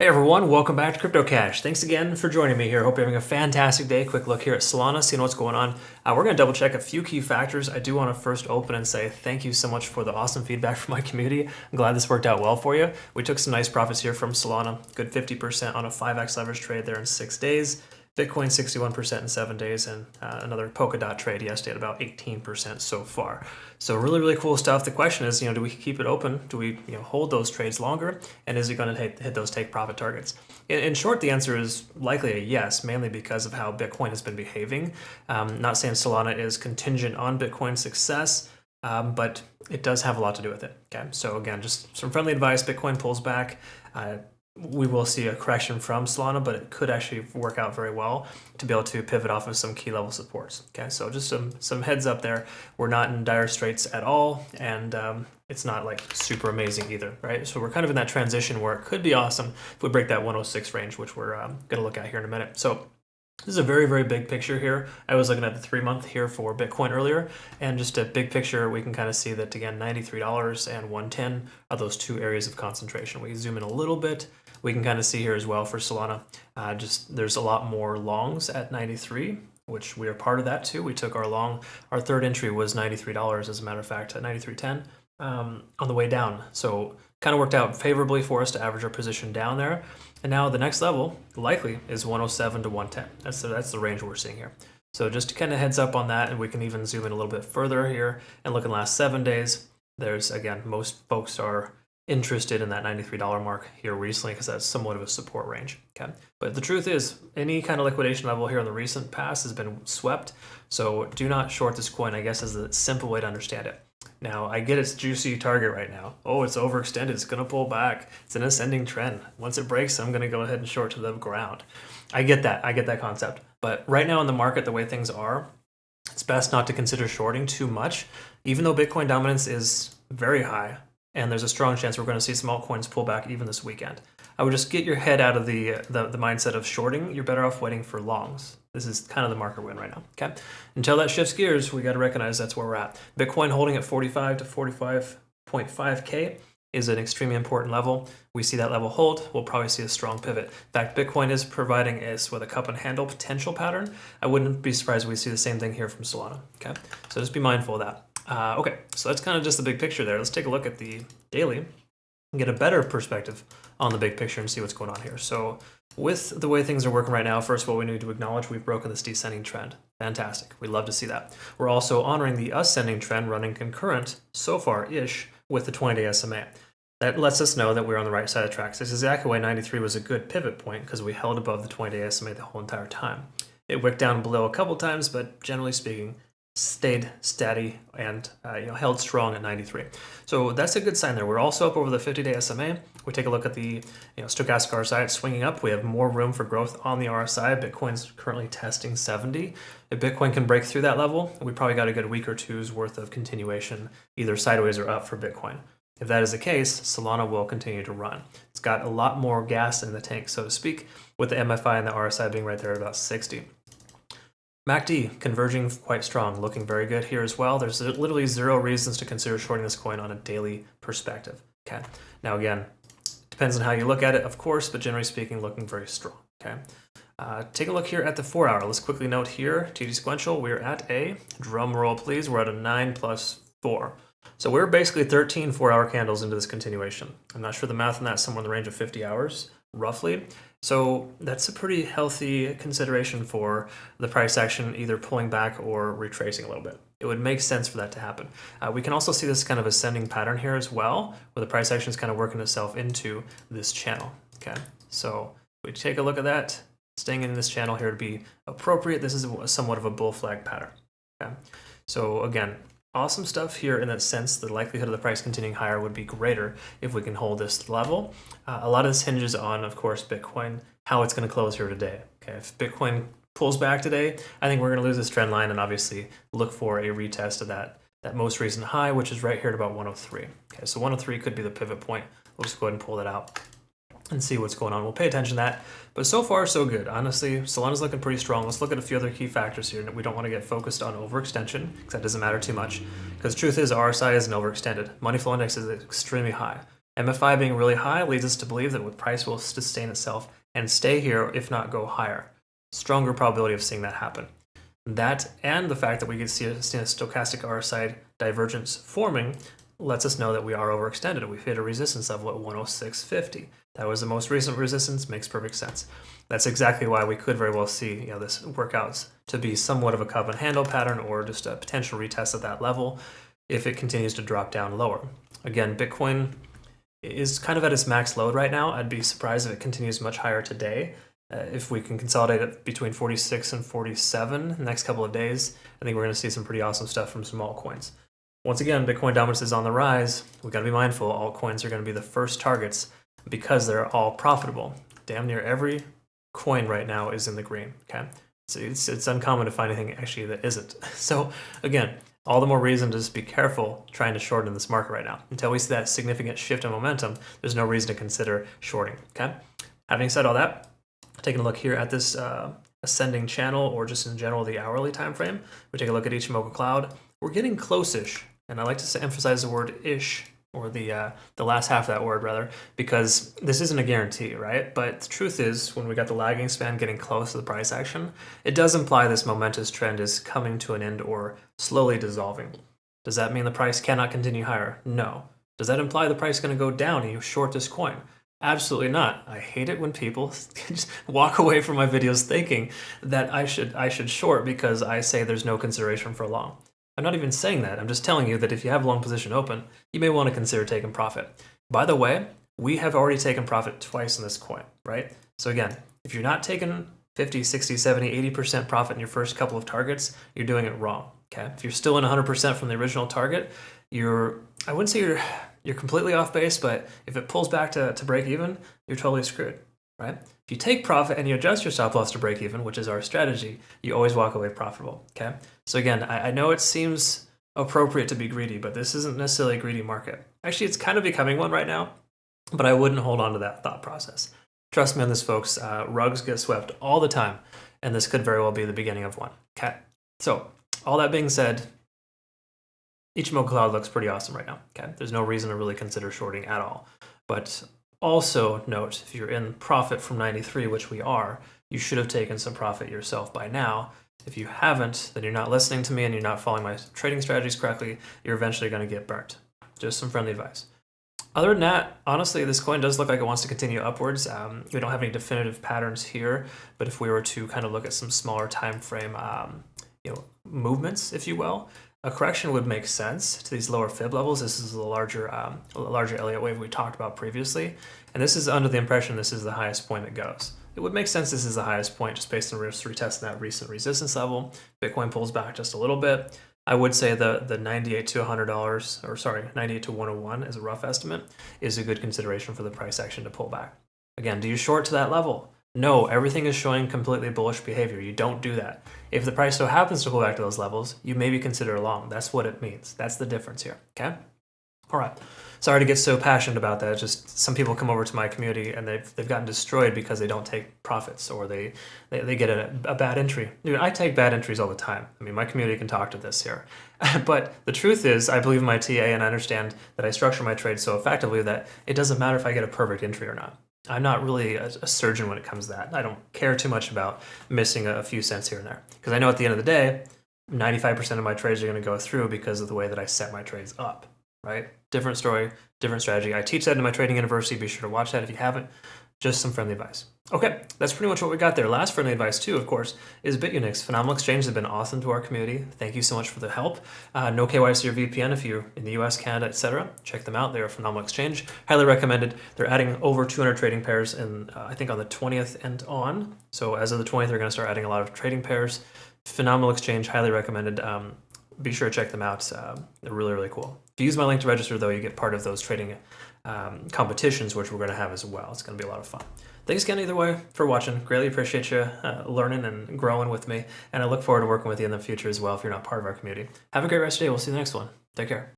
Hey everyone, welcome back to Crypto Cash. Thanks again for joining me here. Hope you're having a fantastic day. Quick look here at Solana, seeing what's going on. We're going to double check a few key factors. I do want to first open and say thank you so much for the awesome feedback from my community. I'm glad this worked out well for you. We took some nice profits here from Solana, good 50% on a 5x leverage trade there in 6 days. Bitcoin 61% in 7 days, and another Polkadot trade yesterday at about 18% so far. So really cool stuff. The question is, do we keep it open? Do we hold those trades longer? And is it going to hit those take profit targets? In short, the answer is likely a yes, mainly because of how Bitcoin has been behaving. Not saying Solana is contingent on Bitcoin's success, but it does have a lot to do with it. Okay, so again, just some friendly advice. Bitcoin pulls back. We will see a correction from Solana, but it could actually work out very well to be able to pivot off of some key level supports. Okay, so just some heads up there. We're not in dire straits at all, and it's not like super amazing either, right? So we're kind of in that transition where it could be awesome if we break that 106 range, which we're going to look at here in a minute. So this is a very big picture here. I was looking at the 3-month here for Bitcoin earlier, and just a big picture, we can kind of see that again, $93 and 110 are those two areas of concentration. We can zoom in a little bit. We can kind of see here as well for Solana, there's a lot more longs at 93, which we are part of that too. We took our long, our third entry was $93, as a matter of fact, at 93.10 on the way down. So kind of worked out favorably for us to average our position down there. And now the next level likely is 107 to 110. That's the range we're seeing here. So just to kind of heads up on that, and we can even zoom in a little bit further here and look in the last 7 days. There's, again, most folks are interested in that $93 mark here recently because that's somewhat of a support range. Okay, but the truth is any kind of liquidation level here in the recent past has been swept. So do not short this coin, I guess, is the simple way to understand it. Now, I get its juicy target right now. Oh, it's overextended. It's going to pull back. It's an ascending trend. Once it breaks, I'm going to go ahead and short to the ground. I get that. I get that concept. But right now in the market, the way things are, it's best not to consider shorting too much. Even though Bitcoin dominance is very high, and there's a strong chance we're going to see some altcoins pull back even this weekend, I would just get your head out of the mindset of shorting. You're better off waiting for longs. This is kind of the market win right now. Okay, until that shifts gears, we got to recognize that's where we're at. Bitcoin holding at 45 to 45.5K is an extremely important level. We see that level hold, we'll probably see a strong pivot. In fact, Bitcoin is providing us with a cup and handle potential pattern. I wouldn't be surprised if we see the same thing here from Solana. Okay, so just be mindful of that. Okay, so that's kind of just the big picture there. Let's take a look at the daily and get a better perspective on the big picture and see what's going on here. So with the way things are working right now, first of all, we need to acknowledge we've broken this descending trend. Fantastic. We'd love to see that. We're also honoring the ascending trend running concurrent so far-ish with the 20-day SMA. That lets us know that we're on the right side of the tracks. This is exactly why 93 was a good pivot point, because we held above the 20-day SMA the whole entire time. It wicked down below a couple times, but generally speaking, stayed steady and held strong at 93. So that's a good sign there. We're also up over the 50-day SMA. We take a look at the stochastic RSI. It's swinging up. We have more room for growth on the RSI. Bitcoin's currently testing 70. If Bitcoin can break through that level, we probably got a good week or two's worth of continuation, either sideways or up for Bitcoin. If that is the case, Solana will continue to run. It's got a lot more gas in the tank, so to speak, with the MFI and the RSI being right there at about 60. MACD converging quite strong, looking very good here as well. There's literally zero reasons to consider shorting this coin on a daily perspective. Okay. Now again, depends on how you look at it, of course, but generally speaking, looking very strong. Okay. Take a look here at the 4-hour. Let's quickly note here, TD sequential, we're at a, drum roll please, we're at a 9 plus 4. So we're basically 13 4-hour candles into this continuation. I'm not sure the math on that, somewhere in the range of 50 hours, roughly. So that's a pretty healthy consideration for the price action either pulling back or retracing a little bit. It would make sense for that to happen. We can also see this kind of ascending pattern here as well, where the price action is kind of working itself into this channel. Okay, so we take a look at that. Staying in this channel here to be appropriate. This is somewhat of a bull flag pattern. Okay, so again, awesome stuff here in that sense. The likelihood of the price continuing higher would be greater if we can hold this level. A lot of this hinges on, of course, Bitcoin, how it's going to close here today. Okay, if Bitcoin pulls back today, I think we're going to lose this trend line and obviously look for a retest of that most recent high, which is right here at about 103. Okay, so 103 could be the pivot point. We'll just go ahead and pull that out and see what's going on. We'll pay attention to that. But so far, so good. Honestly, Solana's looking pretty strong. Let's look at a few other key factors here. We don't want to get focused on overextension because that doesn't matter too much. Because the truth is, RSI isn't overextended. Money flow index is extremely high. MFI being really high leads us to believe that the price will sustain itself and stay here, if not go higher. Stronger probability of seeing that happen. That and the fact that we could see a stochastic R-side divergence forming lets us know that we are overextended. We've hit a resistance level at 106.50. That was the most recent resistance, makes perfect sense. That's exactly why we could very well see this workouts to be somewhat of a cup and handle pattern or just a potential retest at that level if it continues to drop down lower. Again, Bitcoin is kind of at its max load right now. I'd be surprised if it continues much higher today. If we can consolidate it between 46 and 47 the next couple of days, I think we're going to see some pretty awesome stuff from some altcoins. Once again, Bitcoin dominance is on the rise. We got to be mindful. Altcoins are going to be the first targets because they're all profitable. Damn near every coin right now is in the green. Okay, so it's uncommon to find anything actually that isn't. So again, all the more reason to just be careful trying to short in this market right now. Until we see that significant shift in momentum, there's no reason to consider shorting. Okay. Having said all that, taking a look here at this ascending channel, or just in general the hourly time frame, we take a look at Ichimoku Cloud. We're getting close-ish, and I like to emphasize the word ish, or the last half of that word rather, because this isn't a guarantee, right? But the truth is, when we got the lagging span getting close to the price action, it does imply this momentous trend is coming to an end or slowly dissolving. Does that mean the price cannot continue higher? No. Does that imply the price is going to go down and you short this coin? Absolutely not. I hate it when people just walk away from my videos thinking that I should short because I say there's no consideration for long. I'm not even saying that. I'm just telling you that if you have a long position open, you may want to consider taking profit. By the way, we have already taken profit twice in this coin, right? So again, if you're not taking 50, 60, 70, 80% profit in your first couple of targets, you're doing it wrong, okay? If you're still in 100% from the original target, I wouldn't say you're completely off base, but if it pulls back to break even, you're totally screwed, right? If you take profit and you adjust your stop loss to break even, which is our strategy, you always walk away profitable, okay? So again, I know it seems appropriate to be greedy, but this isn't necessarily a greedy market. Actually, it's kind of becoming one right now, but I wouldn't hold on to that thought process. Trust me on this, folks. Rugs get swept all the time, and this could very well be the beginning of one, okay? So all that being said, Ichimoku Cloud looks pretty awesome right now, okay? There's no reason to really consider shorting at all. But also note, if you're in profit from 93, which we are, you should have taken some profit yourself by now. If you haven't, then you're not listening to me and you're not following my trading strategies correctly. You're eventually going to get burnt. Just some friendly advice. Other than that, honestly, this coin does look like it wants to continue upwards. We don't have any definitive patterns here, but if we were to kind of look at some smaller time frame movements, if you will, a correction would make sense to these lower fib levels. This is the larger Elliott wave we talked about previously, and this is under the impression this is the highest point it goes. It would make sense this is the highest point just based on retesting that recent resistance level. Bitcoin pulls back just a little bit. I would say the $98 to $100, or sorry, 98 to 101 as a rough estimate, is a good consideration for the price action to pull back. Again, do you short to that level? No, everything is showing completely bullish behavior. You don't do that. If the price so happens to pull back to those levels, you maybe consider long. That's what it means. That's the difference here, okay? All right. Sorry to get so passionate about that. Just some people come over to my community and they've gotten destroyed because they don't take profits or they get a bad entry. Dude, I take bad entries all the time. I mean, my community can talk to this here. But the truth is, I believe in my TA and I understand that I structure my trades so effectively that it doesn't matter if I get a perfect entry or not. I'm not really a surgeon when it comes to that. I don't care too much about missing a few cents here and there. Because I know at the end of the day, 95% of my trades are going to go through because of the way that I set my trades up, right? Different story, different strategy. I teach that in my trading university. Be sure to watch that if you haven't. Just some friendly advice. Okay, that's pretty much what we got there. Last friendly advice too, of course, is Bitunix. Phenomenal exchange has been awesome to our community. Thank you so much for the help. No KYC or VPN if you're in the US, Canada, etc. Check them out. They're a phenomenal exchange. Highly recommended. They're adding over 200 trading pairs, and I think on the 20th and on. So as of the 20th, they're going to start adding a lot of trading pairs. Phenomenal exchange. Highly recommended. Be sure to check them out. They're really, really cool. If you use my link to register, though, you get part of those trading competitions, which we're going to have as well. It's going to be a lot of fun. Thanks again, either way, for watching. Greatly appreciate you learning and growing with me. And I look forward to working with you in the future as well if you're not part of our community. Have a great rest of your day. We'll see you in the next one. Take care.